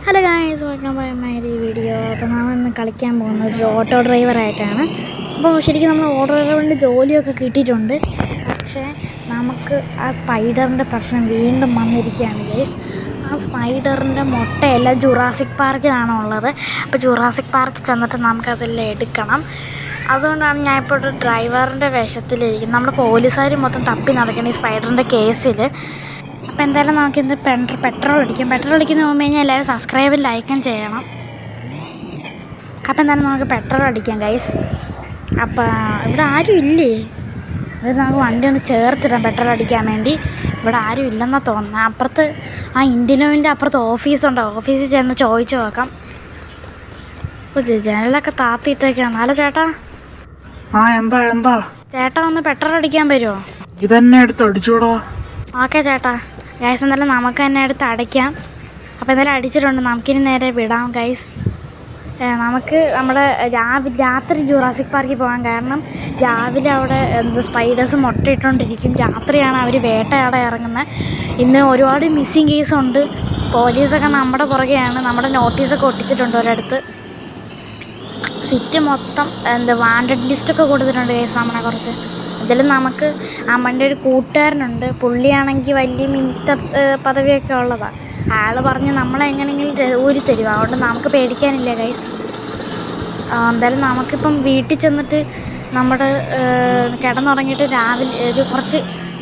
Hello guys, welcome by my video. അപ്പോൾ നമ്മളിന്ന് കളിക്കാൻ പോകുന്നത് ഒരു ഓട്ടോ ഡ്രൈവറായിട്ടാണ്. അപ്പോൾ ശരിക്കും നമ്മൾ ഓട്ടോ ഡ്രൈവറിൻ്റെ ജോലിയൊക്കെ കിട്ടിയിട്ടുണ്ട്. പക്ഷേ നമുക്ക് ആ സ്പൈഡറിൻ്റെ പ്രശ്നം വീണ്ടും വന്നിരിക്കുകയാണ് ഗൈസ്. ആ സ്പൈഡറിൻ്റെ മുട്ടയെല്ലാം ജുറാസിക് പാർക്കിലാണ് ഉള്ളത്. അപ്പോൾ ജുറാസിക് പാർക്കിൽ ചെന്നിട്ട് നമുക്കതെല്ലാം എടുക്കണം. അതുകൊണ്ടാണ് ഞാൻ ഇപ്പോൾ ഒരു ഡ്രൈവറിൻ്റെ വേഷത്തിലിരിക്കുന്നത്. നമ്മുടെ പോലീസുകാർ മൊത്തം തപ്പി നടക്കണം ഈ സ്പൈഡറിൻ്റെ കേസിൽ. അപ്പോൾ എന്തായാലും നമുക്കിന്ന് പെട്രോൾ അടിക്കും. പെട്രോൾ അടിക്കുന്ന മുമ്പ് കഴിഞ്ഞാൽ എല്ലാവരും സബ്സ്ക്രൈബും ലൈക്കും ചെയ്യണം. അപ്പോൾ എന്തായാലും നമുക്ക് പെട്രോൾ അടിക്കാം ഗൈസ്. അപ്പോൾ ഇവിടെ ആരും ഇല്ലേ? ഇത് നമുക്ക് വണ്ടി ഒന്ന് ചേർത്തിടാം പെട്രോൾ അടിക്കാൻ വേണ്ടി. ഇവിടെ ആരും ഇല്ലെന്നാണ് തോന്നുന്നത്. അപ്പുറത്ത് ആ ഇന്ത്യൻ ഓയിലിൻ്റെ അപ്പുറത്ത് ഓഫീസുണ്ടോ? ഓഫീസിൽ ചെന്ന് ചോദിച്ചു നോക്കാം. അപ്പോൾ ജനലൊക്കെ താത്തിയിട്ടൊക്കെയാണ്. ഹലോ ചേട്ടാ. എന്താ ചേട്ടാ ഒന്ന് പെട്രോൾ അടിക്കാൻ വരുമോ? ഇതന്നെ എടുത്ത് അടിച്ചോടാ. ഓക്കെ ചേട്ടാ. ഗൈസ് എന്തായാലും നമുക്ക് തന്നെ എടുത്ത് അടയ്ക്കാം. അപ്പോൾ എന്തായാലും അടിച്ചിട്ടുണ്ട്. നമുക്കിനി നേരെ വിടാം ഗൈസ്. നമുക്ക് നമ്മുടെ രാത്രി ജുറാസിക് പാർക്കിൽ പോകാം. കാരണം രാവിലെ അവിടെ സ്പൈഡേഴ്സ് മുട്ടയിട്ടുകൊണ്ടിരിക്കും. രാത്രിയാണ് അവർ വേട്ടയാടാൻ ഇറങ്ങുന്നത്. ഇന്ന് ഒരുപാട് മിസ്സിങ് കേസുണ്ട്. പോലീസൊക്കെ നമ്മുടെ പുറകെയാണ്. നമ്മുടെ നോട്ടീസൊക്കെ ഒട്ടിച്ചിട്ടുണ്ട് ഒരിടത്ത്. സിറ്റി മൊത്തം വാണ്ടഡ് ലിസ്റ്റൊക്കെ കൊടുത്തിട്ടുണ്ട് ഗൈസ് നമ്മളെ കുറിച്ച്. അതിൽ നമുക്ക് അമ്മൻ്റെ ഒരു കൂട്ടുകാരനുണ്ട്. പുള്ളിയാണെങ്കിൽ വലിയ മിനിസ്റ്റർ പദവിയൊക്കെ ഉള്ളതാണ്. അയാൾ പറഞ്ഞ് നമ്മളെങ്ങനെയെങ്കിലും ഊരി തരും. അതുകൊണ്ട് നമുക്ക് പേടിക്കാനില്ല ഗൈസ്. എന്തായാലും നമുക്കിപ്പം വീട്ടിൽ ചെന്നിട്ട് നമ്മുടെ കിടന്നുറങ്ങിയിട്ട് രാവിലെ ഒരു കുറച്ച്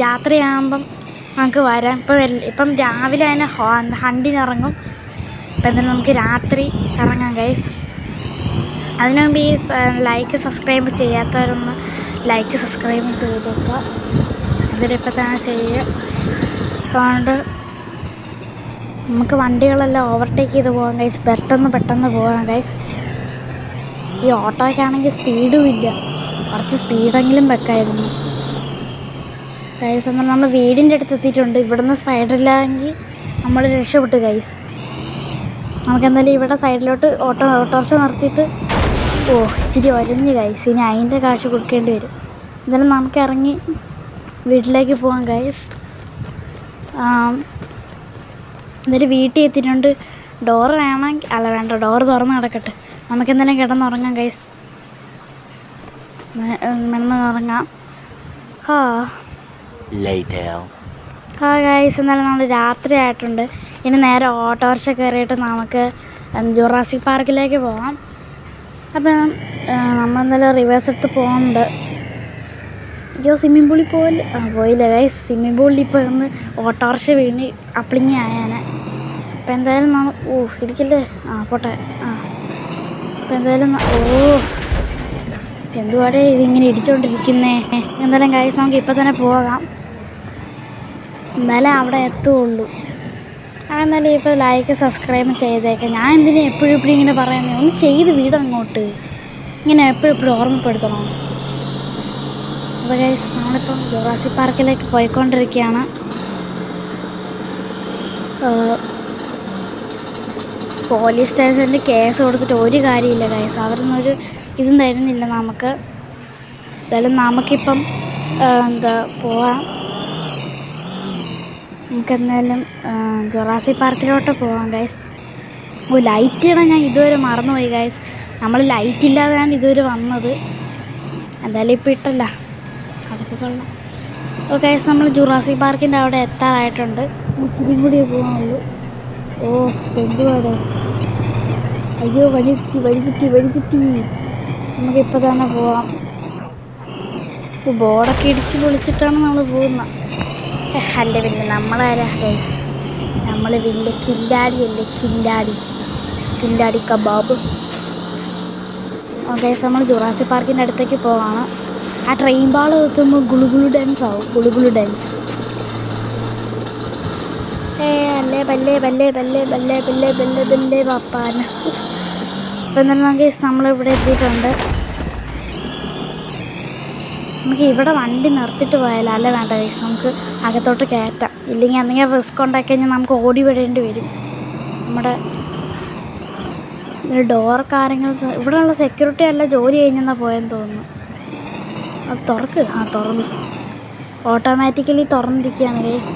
രാത്രിയാകുമ്പം നമുക്ക് വരാം. ഇപ്പം രാവിലെ അതിനെ ഹണ്ടിനിറങ്ങും. ഇപ്പം എന്തായാലും നമുക്ക് രാത്രി ഇറങ്ങാം ഗൈസ്. അതിനു മുമ്പ് ഈ ലൈക്ക് സബ്സ്ക്രൈബ് ചെയ്യാത്തവരൊന്ന് ലൈക്ക് സബ്സ്ക്രൈബ് ചെയ്തേക്കുക. ഇതിലിപ്പോൾ തന്നെ ചെയ്യുക. അതുകൊണ്ട് നമുക്ക് വണ്ടികളെല്ലാം ഓവർടേക്ക് ചെയ്ത് പോകാം ഗൈസ്. പെട്ടെന്ന് പോകാം ഗൈസ്. ഈ ഓട്ടോയ്ക്കാണെങ്കിൽ സ്പീഡും ഇല്ല. കുറച്ച് സ്പീഡെങ്കിലും വെക്കായിരുന്നു ഗൈസ്. എന്നാൽ നമ്മൾ വീടിൻ്റെ അടുത്ത് എത്തിയിട്ടുണ്ട്. ഇവിടുന്ന് സ്പൈഡറില്ലെങ്കിൽ നമ്മൾ രക്ഷപ്പെട്ടു ഗൈസ്. നമുക്കെന്തായാലും ഇവിടെ സൈഡിലോട്ട് ഓട്ടോറിക്ഷ നിർത്തിയിട്ട് ഇച്ചിരി ഒരഞ്ഞ് ഗൈസ്. ഇനി അതിൻ്റെ കാശ് കൊടുക്കേണ്ടി വരും. എന്തായാലും നമുക്ക് ഇറങ്ങി വീട്ടിലേക്ക് പോകാം ഗൈസ്. എന്തായാലും വീട്ടിൽ എത്തിയിട്ടുണ്ട്. ഡോറ് വേണ്ട, ഡോറ് തുറന്ന് കിടക്കട്ടെ. നമുക്കെന്തായാലും കിടന്നുറങ്ങാം ഗൈസ്. ഉറങ്ങാം. ഗൈസ് എന്തായാലും നമ്മൾ രാത്രി ആയിട്ടുണ്ട്. ഇനി നേരെ ഓട്ടോറിക്ഷ കയറിയിട്ട് നമുക്ക് ജുറാസിക് പാർക്കിലേക്ക് പോകാം. അപ്പം നമ്മളെന്തായാലും റിവേഴ്സ് എടുത്ത് പോകുന്നുണ്ട്. സ്വിമ്മിംഗ് പൂളിൽ പോയില്ല ഗൈസ്. സ്വിമ്മിംഗ് പൂളിൽ ഇപ്പോൾ ഒന്ന് ഓട്ടോറിക്ഷ വീണ് അപ്ലിങ്ങി ആയാനെ. അപ്പം എന്തായാലും ഇരിക്കില്ലേ? പോട്ടെ. അപ്പം എന്തായാലും എന്തുപാടെ ഇതിങ്ങനെ ഇടിച്ചുകൊണ്ടിരിക്കുന്നേ. എന്തായാലും ഗൈസ് നമുക്ക് ഇപ്പം തന്നെ പോകാം. എന്നാലേ അവിടെ എത്തുകയുള്ളൂ. എന്നാലും ഇപ്പോൾ ലൈക്ക് സബ്സ്ക്രൈബ് ചെയ്തേക്കാം. ഞാൻ എന്തിനാ എപ്പോഴും ഇങ്ങനെ പറയുന്നത്? ഒന്ന് ചെയ്ത് വീട് അങ്ങോട്ട്. ഇങ്ങനെ എപ്പോഴും ഓർമ്മപ്പെടുത്തണം. അപ്പോൾ ഗൈസ് നമ്മളിപ്പം ജുറാസിക് പാർക്കിലേക്ക് പോയിക്കൊണ്ടിരിക്കുകയാണ്. പോലീസ് സ്റ്റേഷനിൽ കേസ് കൊടുത്തിട്ട് ഒരു കാര്യമില്ല ഗൈസ്. അവരൊന്നൊരു ഇതും തരുന്നില്ല നമുക്ക്. എന്തായാലും നമുക്കിപ്പം പോവാം. നമുക്കെന്തായാലും ജുറാസിക് പാർക്കിലോട്ട് പോവാം ഗൈസ്. ലൈറ്റ് ഇടാൻ ഞാൻ ഇതുവരെ മറന്നുപോയി ഗൈസ്. നമ്മൾ ലൈറ്റ് ഇല്ലാതെയാണ് ഇതുവരെ വന്നത്. എന്തായാലും ഇപ്പോൾ ഇട്ടല്ല, അതൊക്കെ കൊള്ളാം. ഗൈസ് നമ്മൾ ജുറാസിക് പാർക്കിൻ്റെ അവിടെ എത്താറായിട്ടുണ്ട്. ഇച്ചിരിയും കൂടി പോകാനുള്ളൂ. എന്തുവാടോ? അയ്യോ വഴി തെറ്റി. നമുക്കിപ്പോൾ തന്നെ പോവാം. ബോർഡൊക്കെ ഇടിച്ച് പൊളിച്ചിട്ടാണ് നമ്മൾ പോകുന്നത്. അല്ല പിന്നെ നമ്മളാരാ ഗൈസ്? നമ്മൾ വലിയ കില്ലാടി കബാബ്. ഗൈസ് നമ്മൾ ജുറാസിക് പാർക്കിൻ്റെ അടുത്തേക്ക് പോവാണ്. ആ ട്രെയിൻ ബാൾ എത്തുമ്പോൾ ഗുളുഗുളു ഡാൻസ് ആവും. ഗുളുഗുളു ഡാൻസ്. ബല്ലേ പപ്പാന. അപ്പോൾ എന്തായാലും ഗൈസ് നമ്മളിവിടെ എത്തിയിട്ടുണ്ട്. നമുക്ക് ഇവിടെ വണ്ടി നിർത്തിയിട്ട് പോയാലോ? അല്ല വേണ്ട ഗൈസ്, നമുക്ക് അകത്തോട്ട് കയറ്റാം. ഇല്ലെങ്കിൽ എന്തെങ്കിലും റിസ്ക് ഉണ്ടാക്കി കഴിഞ്ഞാൽ നമുക്ക് ഓടി വിടേണ്ടി വരും. നമ്മുടെ ഡോർക്ക് ആരെങ്കിലും ഇവിടെയുള്ള സെക്യൂരിറ്റി അല്ല ജോലി കഴിഞ്ഞെന്നാൽ പോയെന്ന് തോന്നുന്നു. അത് തുറന്നു. ഓട്ടോമാറ്റിക്കലി തുറന്നിരിക്കുകയാണ് ഗൈസ്.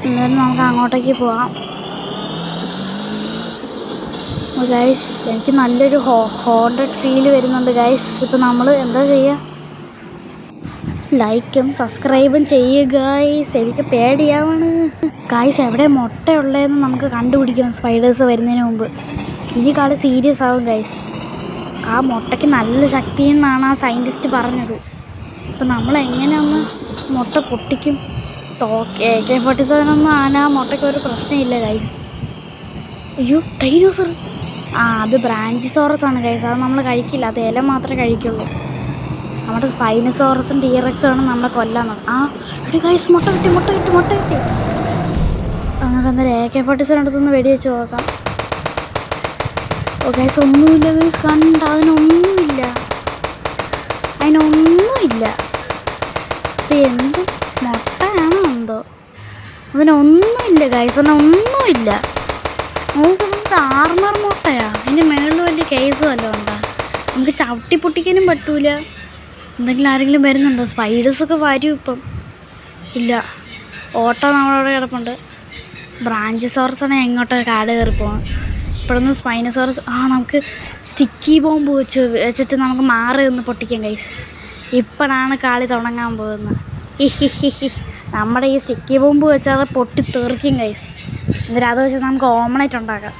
എന്നാലും നമുക്ക് അങ്ങോട്ടേക്ക് പോകാം. ഗൈസ് എനിക്ക് നല്ലൊരു ഹോണ്ടഡ് ഫീൽ വരുന്നുണ്ട് ഗൈസ്. ഇപ്പം നമ്മൾ എന്താ ചെയ്യുക? ലൈക്കും സബ്സ്ക്രൈബും ചെയ്യുക ഗൈസ്. എനിക്ക് പേടിയാവാണ് ഗൈസ്. എവിടെ മുട്ട ഉള്ളതെന്ന് നമുക്ക് കണ്ടുപിടിക്കണം സ്പൈഡേഴ്സ് വരുന്നതിന് മുമ്പ്. ഇനി കളി സീരിയസ് ആവും ഗൈസ്. ആ മുട്ടയ്ക്ക് നല്ല ശക്തി എന്നാണ് ആ സയൻറ്റിസ്റ്റ് പറഞ്ഞത്. അപ്പം നമ്മൾ എങ്ങനെയൊന്ന് മുട്ട പൊട്ടിക്കും? AK-47 ഒന്നും ആ മുട്ടയ്ക്ക് ഒരു പ്രശ്നമില്ല ഗൈസ്. അയ്യോ ഡൈനോസർ. അത് ബ്രാഞ്ചിസോറസ് ആണ് ഗൈസ്. അത് നമ്മൾ കഴിക്കില്ല. അത് ഇല മാത്രമേ കഴിക്കുള്ളൂ. നമ്മുടെ സ്പൈനോസോറസും ടീറക്സും ആണ് നമ്മളെ കൊല്ലാൻ. ഇവിടെ ഗൈസ് മുട്ട കിട്ടി. നമുക്ക് എന്തായാലും AK-47 അടുത്തൊന്ന് വെടി വെച്ച് നോക്കാം. ഓ ഗൈസ് ഒന്നുമില്ല ഗൈസ്. കണ്ട അതിനൊന്നുമില്ല. ഇത് എന്ത് മുട്ടയാണോ എന്തോ. അതിനൊന്നുമില്ല ഗൈസ്. ഒന്നുമില്ല. നമുക്ക് ആർമർ മുട്ടയാ. അതിൻ്റെ മേളിൽ വലിയ കേസ് വല്ലതും ഉണ്ടോ? നമുക്ക് ചവിട്ടി പൊട്ടിക്കാനും പറ്റൂല. എന്തെങ്കിലും ആരെങ്കിലും വരുന്നുണ്ടോ? സ്പൈഡേഴ്സൊക്കെ വരും ഇപ്പം. ഇല്ല. ഓട്ടോ നമ്മളവിടെ കിടപ്പുണ്ട്. ബ്രാഞ്ചിസോറസാണ് എങ്ങോട്ടോ കാട് കയറി പോകാം. ഇപ്പോഴൊന്ന് സ്പൈനോസോറസ്. നമുക്ക് സ്റ്റിക്കി ബോംബ് വെച്ചിട്ട് നമുക്ക് മാറി ഒന്ന് പൊട്ടിക്കാം ഗൈസ്. ഇപ്പോഴാണ് കളി തുടങ്ങാൻ പോകുന്നത്. നമ്മുടെ ഈ സ്റ്റിക്കി ബോംബ് വെച്ചാൽ അത് പൊട്ടി തെറിക്കും ഗൈസ്. എന്നിട്ട് അത് വെച്ച് നമുക്ക് ഓംലെറ്റ് ഉണ്ടാക്കാം.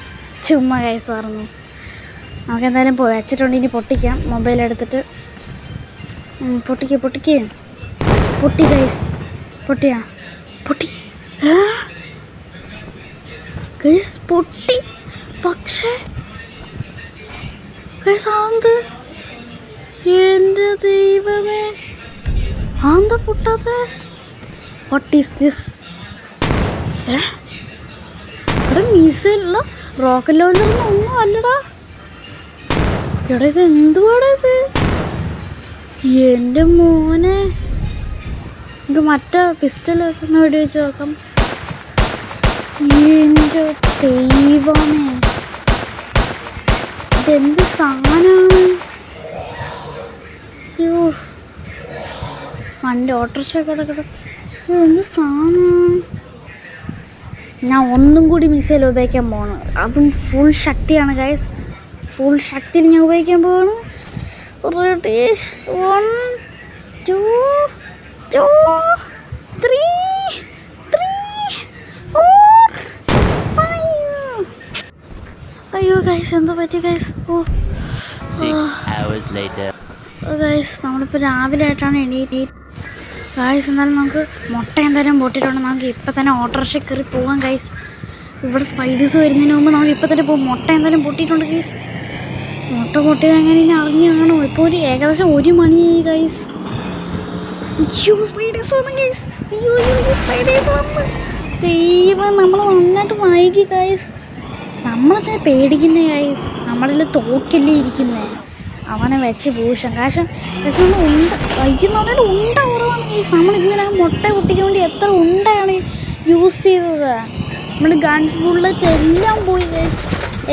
ചുമ്മാ ഗൈസ് പറഞ്ഞു. നമുക്ക് എന്തായാലും വെച്ചിട്ടുണ്ട്. ഇനി പൊട്ടിക്കാം. മൊബൈൽ എടുത്തിട്ട് പൊട്ടി ഗൈസ്. പൊട്ടി ഗൈസ്. പൊട്ടി. പക്ഷേ ഗൈസ് ആന്ത് എൻ്റെ ദൈവമേ, ആന്താ പൊട്ടാതെ? What is this? ഇവിടെ മിസൈലുള്ള റോക്കറ്റ് ലോഞ്ചറൊന്നും ഒന്നും അല്ലടാ. ഇവിടെ ഇത് എന്തുവാടാ ഇത്? എൻ്റെ മോനെ. നമുക്ക് മറ്റേ പിസ്റ്റൽ വെച്ചൊന്ന് വെടി വെച്ച് നോക്കാം. എൻ്റെ ദൈവമേ, ഇതെന്ത് സാധനമാണ്? അയ്യോ വണ്ടി ഓട്ടോറിക്ഷ കിടക്കട്ടെ. ഇതെന്ത് സാധനമാണ്? ഞാൻ ഒന്നും കൂടി മിസൈൽ ഉപയോഗിക്കാൻ പോവാണ്. അതും ഫുൾ ശക്തിയാണ് ഗൈസ്. ഫുൾ ശക്തിയിൽ ഞാൻ ഉപയോഗിക്കാൻ പോവാണ്. റെഡി 1 2 3 4 5. അയ്യോ ഗൈസ് എന്തോ പറ്റി ഗൈസ്. ഗൈസ് നമ്മളിപ്പോൾ രാവിലെ ആയിട്ടാണ് എണീറ്റ് ഗൈസ്. എന്നാലും നമുക്ക് മുട്ട എന്തായാലും പൊട്ടിയിട്ടുണ്ട്. നമുക്ക് ഇപ്പം തന്നെ ഓട്ടോറിക്ഷ കയറി പോകാം ഗൈസ്. ഇവിടെ സ്പൈഡേഴ്സ് വരുന്നതിന് മുമ്പ് നമുക്ക് ഇപ്പം തന്നെ പോകും. മുട്ട എന്തായാലും പൊട്ടിയിട്ടുണ്ട് ഗൈസ്. മുട്ട പൊട്ടിയത് എങ്ങനെ ഇനി അറിഞ്ഞാണോ? ഇപ്പോൾ ഒരു ഏകദേശം 1 മണിയായി ഗൈസ്. അയ്യോ സ്പൈഡേഴ്സ് വന്നു ഗൈസ്. അയ്യോ സ്പൈഡേഴ്സ് വന്നു. ദൈവം നമ്മൾ നന്നായിട്ട് വൈകി ഗൈസ്. നമ്മളെന്നെ പേടിക്കുന്നേ ഗൈസ്. നമ്മളിൽ തോക്കല്ലേ ഇരിക്കുന്നേ. അവനെ വെച്ച് ഭൂഷണം കാശം ഉണ്ട വൈകുന്നതിൽ ഉണ്ട കുറവാണ് ഗൈസ്. നമ്മളിങ്ങനെ മുട്ട പൊട്ടിക്കാൻ വേണ്ടി എത്ര ഉണ്ടയാണ് യൂസ് ചെയ്തത്. നമ്മൾ ഗൺസ് ബുള്ളറ്റ് എല്ലാം പോയി ഗൈസ്.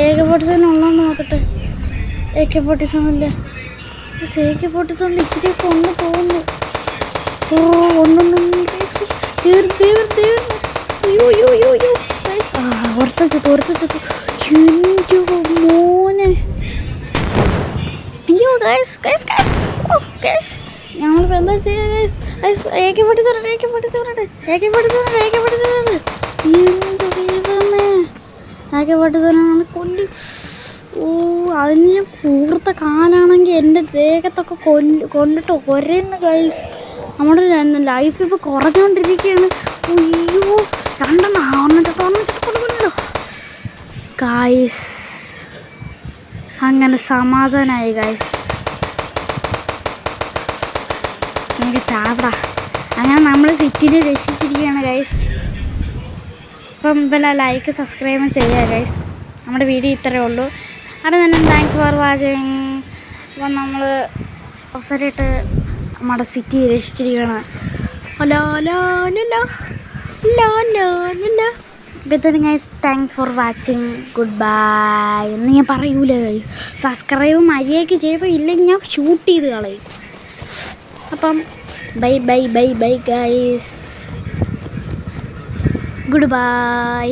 AK-47 ഉള്ളതെന്ന് നോക്കട്ടെ. AK-47 ഇച്ചിരിയൊക്കെ ഒന്ന് പോകുന്നു. മോനെ. അയ്യോ ഞങ്ങളിപ്പോൾ എന്താ ചെയ്യുക ഗൈസ്? AK-47 AK-47 കൊല്ലി. അതിന് കൂർത്ത കാലാണെങ്കിൽ എൻ്റെ ദേഹത്തൊക്കെ കൊണ്ടിട്ട് ഒരേന്ന് ഗൈസ്. നമ്മുടെ ലൈഫ് ഇപ്പോൾ കുറഞ്ഞുകൊണ്ടിരിക്കുകയാണ്. അയ്യോ 2 ഒരെണ്ണം ഗൈസ്. അങ്ങനെ സമാധാനമായി ഗൈസ്. എനിക്ക് ചാവടാ. അങ്ങനെ നമ്മൾ സിറ്റിനെ രക്ഷിച്ചിരിക്കുകയാണ് ഗൈസ്. അപ്പം ലൈക്ക് സബ്സ്ക്രൈബും ചെയ്യുക ഗൈസ്. നമ്മുടെ വീഡിയോ ഇത്രയേ ഉള്ളൂ. അത് തന്നെ താങ്ക്സ് ഫോർ വാച്ചിങ്. അപ്പം നമ്മൾ അവസരമായിട്ട് നമ്മുടെ സിറ്റി രക്ഷിച്ചിരിക്കുകയാണ്. ഇപ്പം guys thanks for watching. Good bye എന്ന് ഞാൻ പറയൂല ഗൈസ്. സബ്സ്ക്രൈബ് മര്യാദയ്ക്ക് ചെയ്തോ ഇല്ലെങ്കിൽ ഞാൻ ഷൂട്ട് ചെയ്ത് കളയും. അപ്പം ബൈ ഗൈസ്. Good bye.